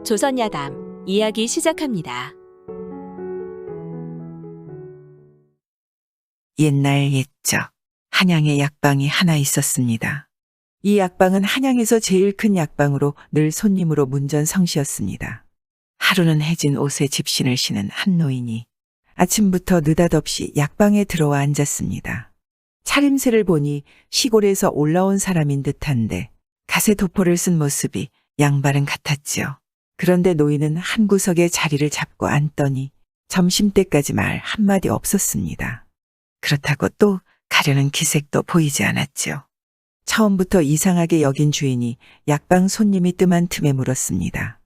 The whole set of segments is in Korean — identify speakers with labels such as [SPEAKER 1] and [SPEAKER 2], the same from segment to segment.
[SPEAKER 1] 조선야담 이야기 시작합니다.
[SPEAKER 2] 옛날 옛적 한양에 약방이 하나 있었습니다. 이 약방은 한양에서 제일 큰 약방으로 늘 손님으로 문전성시였습니다. 하루는 해진 옷에 집신을 신은 한 노인이 아침부터 느닷없이 약방에 들어와 앉았습니다. 차림새를 보니 시골에서 올라온 사람인 듯한데 가세 도포를 쓴 모습이 양발은 같았지요. 그런데 노인은 한 구석에 자리를 잡고 앉더니 점심때까지 말 한마디 없었습니다. 그렇다고 또 가려는 기색도 보이지 않았죠. 처음부터 이상하게 여긴 주인이 약방 손님이 뜸한 틈에 물었습니다.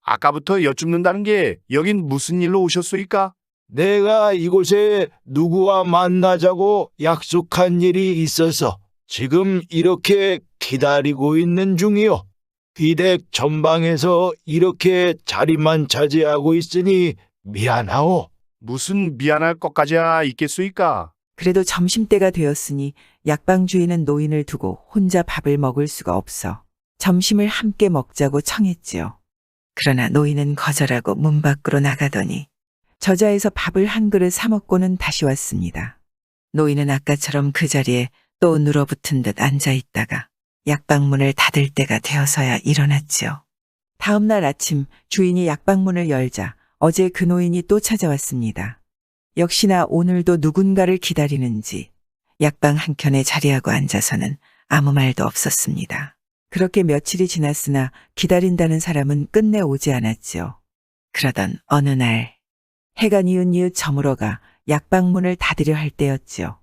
[SPEAKER 3] 아까부터 여쭙는다는 게 여긴 무슨 일로 오셨소이까?
[SPEAKER 4] 내가 이곳에 누구와 만나자고 약속한 일이 있어서 지금 이렇게 기다리고 있는 중이요. 귀댁 전방에서 이렇게 자리만 차지하고 있으니 미안하오.
[SPEAKER 3] 무슨 미안할 것까지야 있겠소이까?
[SPEAKER 2] 그래도 점심때가 되었으니 약방 주인은 노인을 두고 혼자 밥을 먹을 수가 없어 점심을 함께 먹자고 청했지요. 그러나 노인은 거절하고 문 밖으로 나가더니 저자에서 밥을 한 그릇 사 먹고는 다시 왔습니다. 노인은 아까처럼 그 자리에 또 눌어붙은 듯 앉아 있다가 약방문을 닫을 때가 되어서야 일어났지요. 다음 날 아침 주인이 약방문을 열자 어제 그 노인이 또 찾아왔습니다. 역시나 오늘도 누군가를 기다리는지 약방 한켠에 자리하고 앉아서는 아무 말도 없었습니다. 그렇게 며칠이 지났으나 기다린다는 사람은 끝내 오지 않았지요. 그러던 어느 날 해가 니웃니웃 저물어가 약방문을 닫으려 할 때였지요.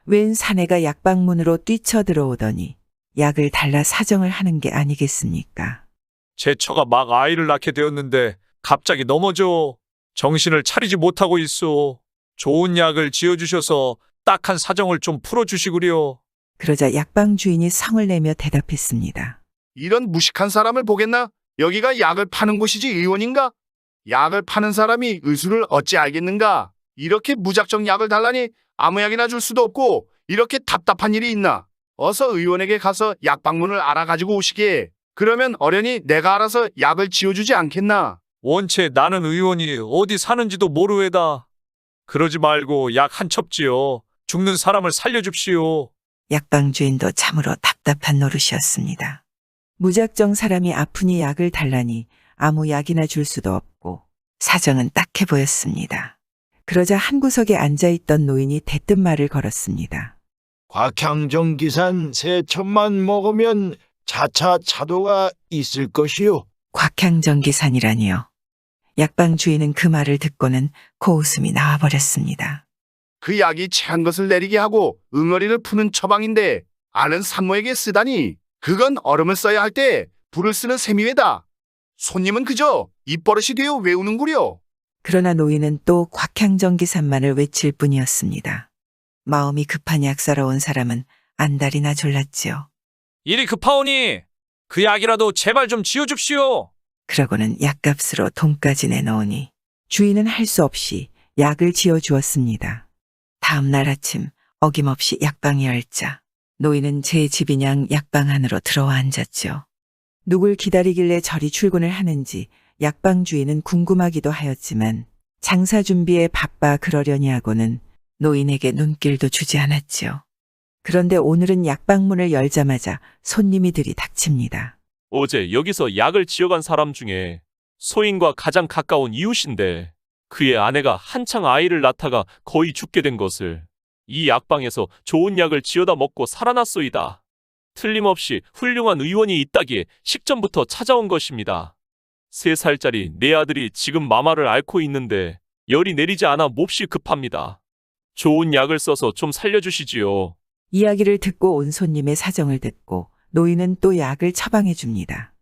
[SPEAKER 2] 웬 사내가 약방문으로 뛰쳐들어오더니 약을 달라 사정을 하는 게 아니겠습니까?
[SPEAKER 5] 제 처가 막 아이를 낳게 되었는데 갑자기 넘어져 정신을 차리지 못하고 있소. 좋은 약을 지어주셔서 딱한 사정을 좀 풀어주시구려.
[SPEAKER 2] 그러자 약방 주인이 성을 내며 대답했습니다.
[SPEAKER 3] 이런 무식한 사람을 보겠나? 여기가 약을 파는 곳이지 의원인가? 약을 파는 사람이 의술을 어찌 알겠는가? 이렇게 무작정 약을 달라니 아무 약이나 줄 수도 없고 이렇게 답답한 일이 있나? 어서 의원에게 가서 약방문을 알아가지고 오시게. 그러면 어련히 내가 알아서 약을 지어주지 않겠나?
[SPEAKER 5] 원체 나는 의원이 어디 사는지도 모르외다. 그러지 말고 약 한 첩 지어 죽는 사람을 살려줍시오.
[SPEAKER 2] 약방 주인도 참으로 답답한 노릇이었습니다. 무작정 사람이 아프니 약을 달라니 아무 약이나 줄 수도 없고 사정은 딱해 보였습니다. 그러자 한 구석에 앉아있던 노인이 대뜸 말을 걸었습니다.
[SPEAKER 4] 곽향정 기산 3첩만 먹으면 차차 차도가 있을 것이요.
[SPEAKER 2] 곽향정기산이라니요. 약방 주인은 그 말을 듣고는 코웃음이 나와버렸습니다.
[SPEAKER 3] 그 약이 체한 것을 내리게 하고 응어리를 푸는 처방인데 아는 산모에게 쓰다니 그건 얼음을 써야 할 때 불을 쓰는 셈이외다. 손님은 그저 입버릇이 되어 외우는구려.
[SPEAKER 2] 그러나 노인은 또 곽향정기산만을 외칠 뿐이었습니다. 마음이 급한 약사러 온 사람은 안달이나 졸랐지요.
[SPEAKER 5] 일이 급하오니 그 약이라도 제발 좀 지어줍시오.
[SPEAKER 2] 그러고는 약값으로 돈까지 내놓으니 주인은 할 수 없이 약을 지어주었습니다. 다음 날 아침 어김없이 약방이 열자 노인은 제 집인양 약방 안으로 들어와 앉았죠. 누굴 기다리길래 저리 출근을 하는지 약방 주인은 궁금하기도 하였지만 장사 준비에 바빠 그러려니 하고는 노인에게 눈길도 주지 않았지요. 그런데 오늘은 약방문을 열자마자 손님이 들이닥칩니다.
[SPEAKER 6] 어제 여기서 약을 지어간 사람 중에 소인과 가장 가까운 이웃인데 그의 아내가 한창 아이를 낳다가 거의 죽게 된 것을 이 약방에서 좋은 약을 지어다 먹고 살아났소이다. 틀림없이 훌륭한 의원이 있다기에 식전부터 찾아온 것입니다. 3살짜리 내 아들이 지금 마마를 앓고 있는데 열이 내리지 않아 몹시 급합니다. 좋은 약을 써서 좀 살려주시지요.
[SPEAKER 2] 이야기를 듣고 온 손님의 사정을 듣고 노인은 또 약을 처방해 줍니다.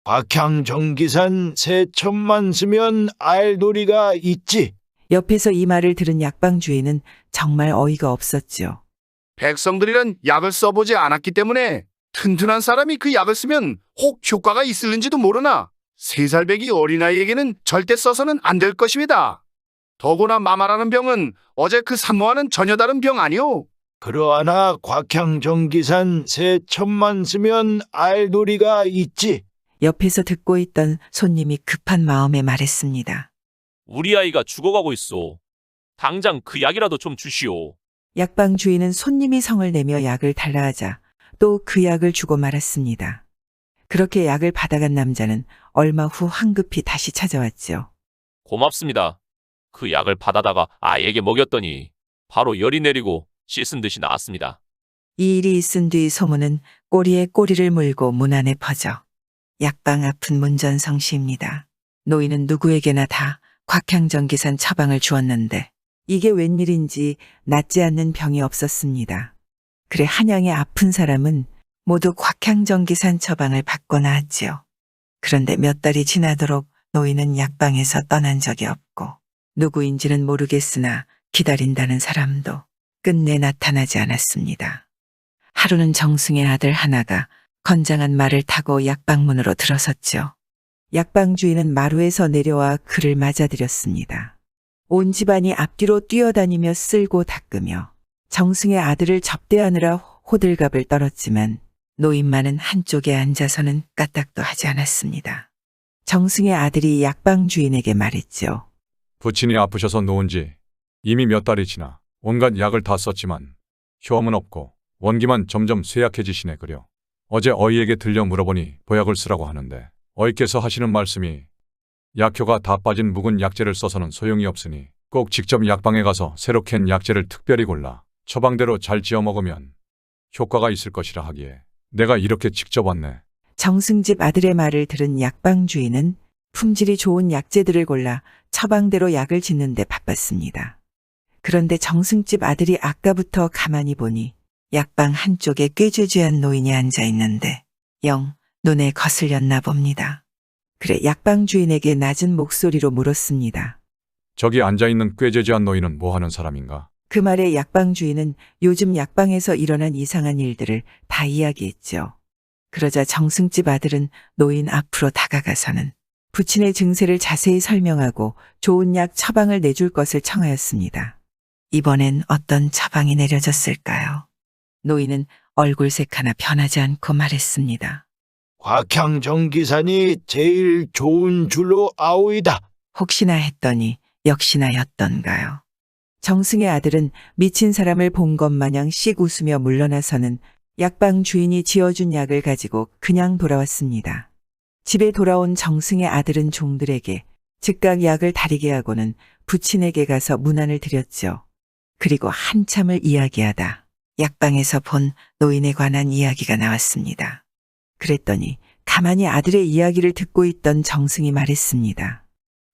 [SPEAKER 4] 곽향정 기산 3첩만 쓰면 알도리가 있지.
[SPEAKER 2] 옆에서 이 말을 들은 약방 주인은 정말 어이가 없었지요.
[SPEAKER 3] 백성들이란 약을 써보지 않았기 때문에 튼튼한 사람이 그 약을 쓰면 혹 효과가 있을는지도 모르나 3살 배기 어린아이에게는 절대 써서는 안 될 것이외다. 더구나 마마라는 병은 어제 그 산모와는 전혀 다른 병 아니오.
[SPEAKER 4] 그러하나 곽향정 기산 3첩만 쓰면 알도리가 있지.
[SPEAKER 2] 옆에서 듣고 있던 손님이 급한 마음에 말했습니다.
[SPEAKER 6] 우리 아이가 죽어가고 있어. 당장 그 약이라도 좀 주시오.
[SPEAKER 2] 약방 주인은 손님이 성을 내며 약을 달라 하자 또 그 약을 주고 말았습니다. 그렇게 약을 받아간 남자는 얼마 후 황급히 다시 찾아왔죠.
[SPEAKER 6] 고맙습니다. 그 약을 받아다가 아이에게 먹였더니 바로 열이 내리고 씻은 듯이 나았습니다.
[SPEAKER 2] 이 일이 있은 뒤 소문은 꼬리에 꼬리를 물고 문 안에 퍼져 약방 앞은 문전성시입니다. 노인은 누구에게나 다 곽향정기산 처방을 주었는데 이게 웬일인지 낫지 않는 병이 없었습니다. 그래 한양의 아픈 사람은 모두 곽향정기산 처방을 받고 나았지요. 그런데 몇 달이 지나도록 노인은 약방에서 떠난 적이 없고 누구인지는 모르겠으나 기다린다는 사람도 끝내 나타나지 않았습니다. 하루는 정승의 아들 하나가 건장한 말을 타고 약방문으로 들어섰죠. 약방 주인은 마루에서 내려와 그를 맞아들였습니다. 온 집안이 앞뒤로 뛰어다니며 쓸고 닦으며 정승의 아들을 접대하느라 호들갑을 떨었지만 노인만은 한쪽에 앉아서는 까딱도 하지 않았습니다. 정승의 아들이 약방 주인에게 말했죠.
[SPEAKER 1] 부친이 아프셔서 놓은 지 이미 몇 달이 지나 온갖 약을 다 썼지만 효험은 없고 원기만 점점 쇠약해지시네 그려. 어제 어이에게 들려 물어보니 보약을 쓰라고 하는데 어이께서 하시는 말씀이 약효가 다 빠진 묵은 약재를 써서는 소용이 없으니 꼭 직접 약방에 가서 새로 캔 약재를 특별히 골라 처방대로 잘 지어 먹으면 효과가 있을 것이라 하기에 내가 이렇게 직접 왔네.
[SPEAKER 2] 정승집 아들의 말을 들은 약방 주인은 품질이 좋은 약재들을 골라 처방대로 약을 짓는 데 바빴습니다. 그런데 정승집 아들이 아까부터 가만히 보니 약방 한쪽에 꾀죄죄한 노인이 앉아 있는데 영 눈에 거슬렸나 봅니다. 그래 약방 주인에게 낮은 목소리로 물었습니다.
[SPEAKER 1] 저기 앉아있는 꾀죄죄한 노인은 뭐하는 사람인가?
[SPEAKER 2] 그 말에 약방 주인은 요즘 약방에서 일어난 이상한 일들을 다 이야기했죠. 그러자 정승집 아들은 노인 앞으로 다가가서는 부친의 증세를 자세히 설명하고 좋은 약 처방을 내줄 것을 청하였습니다. 이번엔 어떤 처방이 내려졌을까요? 노인은 얼굴색 하나 변하지 않고 말했습니다.
[SPEAKER 4] 곽향정기산이 제일 좋은 줄로 아오이다.
[SPEAKER 2] 혹시나 했더니 역시나였던가요? 정승의 아들은 미친 사람을 본 것 마냥 씩 웃으며 물러나서는 약방 주인이 지어준 약을 가지고 그냥 돌아왔습니다. 집에 돌아온 정승의 아들은 종들에게 즉각 약을 다리게 하고는 부친에게 가서 문안을 드렸죠. 그리고 한참을 이야기하다 약방에서 본 노인에 관한 이야기가 나왔습니다. 그랬더니 가만히 아들의 이야기를 듣고 있던 정승이 말했습니다.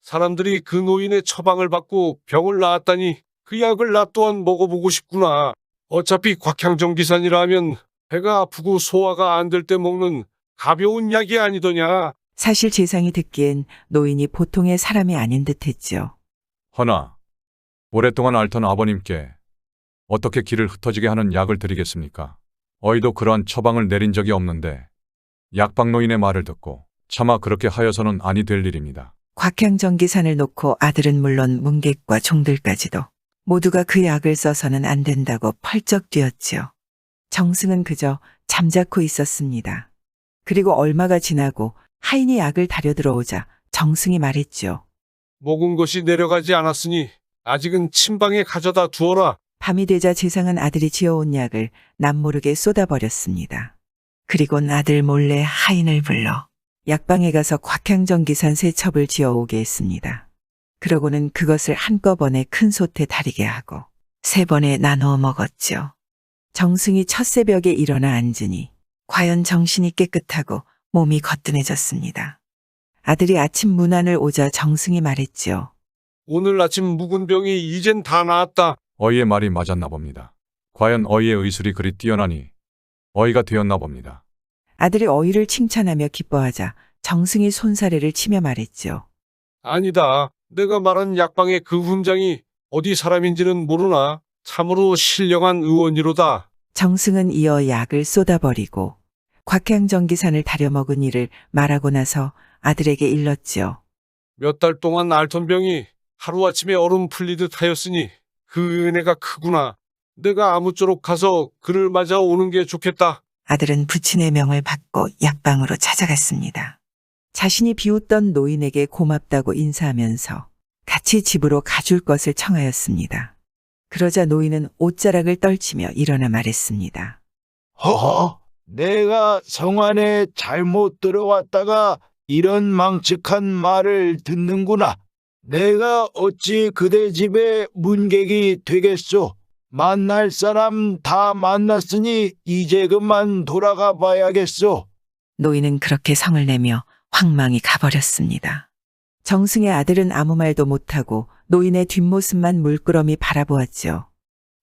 [SPEAKER 7] 사람들이 그 노인의 처방을 받고 병을 나았다니 그 약을 나 또한 먹어보고 싶구나. 어차피 곽향정기산이라 하면 배가 아프고 소화가 안 될 때 먹는 가벼운 약이 아니더냐.
[SPEAKER 2] 사실 재상이 듣기엔 노인이 보통의 사람이 아닌 듯했죠.
[SPEAKER 1] 허나 오랫동안 앓던 아버님께 어떻게 기를 흩어지게 하는 약을 드리겠습니까? 어이도 그러한 처방을 내린 적이 없는데 약방 노인의 말을 듣고 차마 그렇게 하여서는 아니 될 일입니다.
[SPEAKER 2] 곽향정기산을 놓고 아들은 물론 문객과 종들까지도 모두가 그 약을 써서는 안 된다고 펄쩍 뛰었지요. 정승은 그저 잠자코 있었습니다. 그리고 얼마가 지나고 하인이 약을 다려 들어오자 정승이 말했죠.
[SPEAKER 7] 먹은 것이 내려가지 않았으니 아직은 침방에 가져다 두어라.
[SPEAKER 2] 밤이 되자 재상은 아들이 지어온 약을 남모르게 쏟아버렸습니다. 그리곤 아들 몰래 하인을 불러 약방에 가서 곽향정기산 세 첩을 지어오게 했습니다. 그러고는 그것을 한꺼번에 큰 솥에 달이게 하고 3번에 나누어 먹었죠. 정승이 첫 새벽에 일어나 앉으니 과연 정신이 깨끗하고 몸이 거뜬해졌습니다. 아들이 아침 문안을 오자 정승이 말했지요.
[SPEAKER 7] 오늘 아침 묵은 병이 이젠 다 나았다.
[SPEAKER 1] 어이의 말이 맞았나 봅니다. 과연 어이의 의술이 그리 뛰어나니 어이가 되었나 봅니다.
[SPEAKER 2] 아들이 어이를 칭찬하며 기뻐하자 정승이 손사래를 치며 말했죠.
[SPEAKER 7] 아니다. 내가 말한 약방의 그 훈장이 어디 사람인지는 모르나 참으로 신령한 의원이로다.
[SPEAKER 2] 정승은 이어 약을 쏟아버리고 곽향정기산을 다려 먹은 일을 말하고 나서 아들에게 일렀지요.
[SPEAKER 7] 몇 달 동안 앓던 병이 하루아침에 얼음 풀리듯 하였으니 그 은혜가 크구나. 내가 아무쪼록 가서 그를 맞아 오는 게 좋겠다.
[SPEAKER 2] 아들은 부친의 명을 받고 약방으로 찾아갔습니다. 자신이 비웃던 노인에게 고맙다고 인사하면서 같이 집으로 가줄 것을 청하였습니다. 그러자 노인은 옷자락을 떨치며 일어나 말했습니다.
[SPEAKER 4] 허허, 내가 성 안에 잘못 들어왔다가 이런 망측한 말을 듣는구나. 내가 어찌 그대 집에 문객이 되겠소? 만날 사람 다 만났으니 이제 그만 돌아가 봐야겠소.
[SPEAKER 2] 노인은 그렇게 성을 내며 황망히 가버렸습니다. 정승의 아들은 아무 말도 못하고 노인의 뒷모습만 물끄러미 바라보았죠.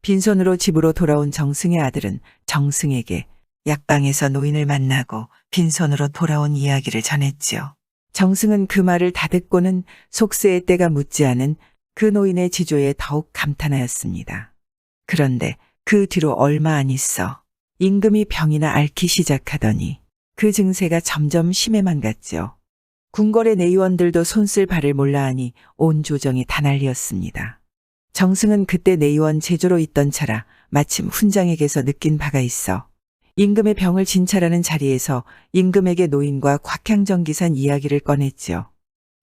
[SPEAKER 2] 빈손으로 집으로 돌아온 정승의 아들은 정승에게 약방에서 노인을 만나고 빈손으로 돌아온 이야기를 전했지요. 정승은 그 말을 다 듣고는 속세의 때가 묻지 않은 그 노인의 지조에 더욱 감탄하였습니다. 그런데 그 뒤로 얼마 안 있어 임금이 병이나 앓기 시작하더니 그 증세가 점점 심해만 갔죠. 궁궐의 내의원들도 손쓸 발을 몰라하니 온 조정이 다 난리였습니다. 정승은 그때 내의원 제조로 있던 차라 마침 훈장에게서 느낀 바가 있어 임금의 병을 진찰하는 자리에서 임금에게 노인과 곽향정 기산 이야기를 꺼냈지요.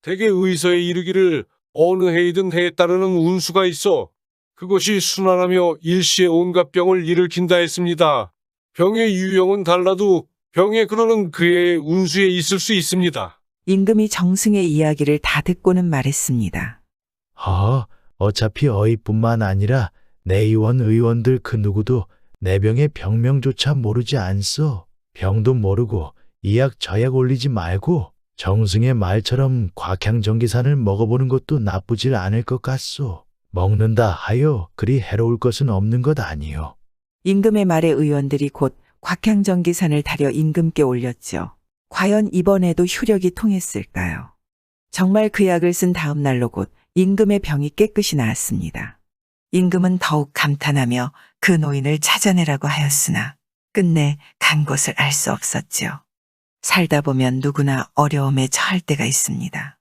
[SPEAKER 7] 대개 의서에 이르기를 어느 해이든 해에 따르는 운수가 있어 그것이 순환하며 일시에 온갖 병을 일으킨다 했습니다. 병의 유형은 달라도 병의 근원은 그의 운수에 있을 수 있습니다.
[SPEAKER 2] 임금이 정승의 이야기를 다 듣고는 말했습니다.
[SPEAKER 4] 어차피 어이뿐만 아니라 내의원 의원들 그 누구도 내 병의 병명조차 모르지 않소. 병도 모르고 이약 저약 올리지 말고 정승의 말처럼 곽향정기산을 먹어보는 것도 나쁘질 않을 것 같소. 먹는다 하여 그리 해로울 것은 없는 것 아니요.
[SPEAKER 2] 임금의 말에 의원들이 곧 곽향정기산을 다려 임금께 올렸죠. 과연 이번에도 효력이 통했을까요? 정말 그 약을 쓴 다음 날로 곧 임금의 병이 깨끗이 나았습니다. 임금은 더욱 감탄하며 그 노인을 찾아내라고 하였으나 끝내 간 곳을 알 수 없었지요. 살다 보면 누구나 어려움에 처할 때가 있습니다.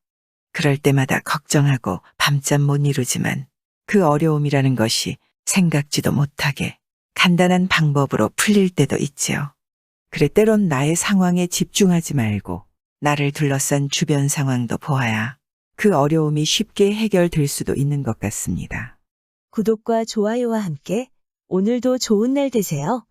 [SPEAKER 2] 그럴 때마다 걱정하고 밤잠 못 이루지만 그 어려움이라는 것이 생각지도 못하게 간단한 방법으로 풀릴 때도 있지요. 그래 때론 나의 상황에 집중하지 말고 나를 둘러싼 주변 상황도 보아야 그 어려움이 쉽게 해결될 수도 있는 것 같습니다.
[SPEAKER 8] 구독과 좋아요와 함께 오늘도 좋은 날 되세요.